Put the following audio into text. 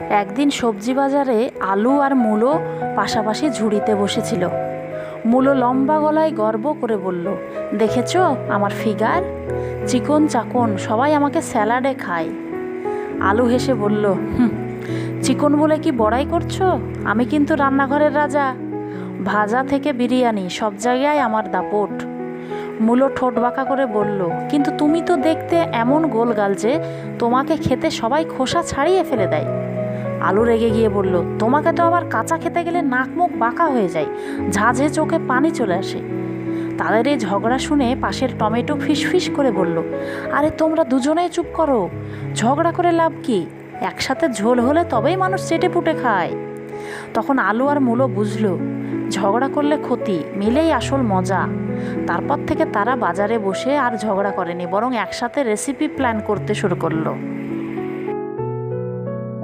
একদিন সবজি বাজারে আলু আর মূলো পাশাপাশি ঝুড়িতে বসেছিল। মূলো লম্বা গলায় গর্ব করে বলল, দেখেছো আমার ফিগার? চিকন চাকন সবাই আমাকে স্যালাডে খায়। আলু হেসে বলল, হুম, চিকন বলে কি বড়াই করছো? আমি কিন্তু রান্নাঘরের রাজা। ভাজা থেকে বিরিয়ানি সব জায়গায় আমার দাপট। মূলো ঠোঁট বাঁকা করে বলল, কিন্তু তুমি তো দেখতে এমন গোলগাল যে তোমাকে খেতে সবাই খোসা ছাড়িয়ে ফেলে দেয়। আলু রেগে গিয়ে বলল, তোমাকে তো আবার কাঁচা খেতে গেলে নাক মুখ বাঁকা হয়ে যায়, ঝাঁঝে চোখে পানি চলে আসে। তাদের এই ঝগড়া শুনে পাশের টমেটো ফিসফিস করে বলল, আরে তোমরা দুজনেই চুপ করো, ঝগড়া করে লাভ কি? একসাথে ঝোল হলে তবেই মানুষ চেটে পুটে খায়। তখন আলু আর মূলো বুঝলো ঝগড়া করলে ক্ষতি, মিলেই আসল মজা। তারপর থেকে তারা বাজারে বসে আর ঝগড়া করেনি, বরং একসাথে রেসিপি প্ল্যান করতে শুরু করলো।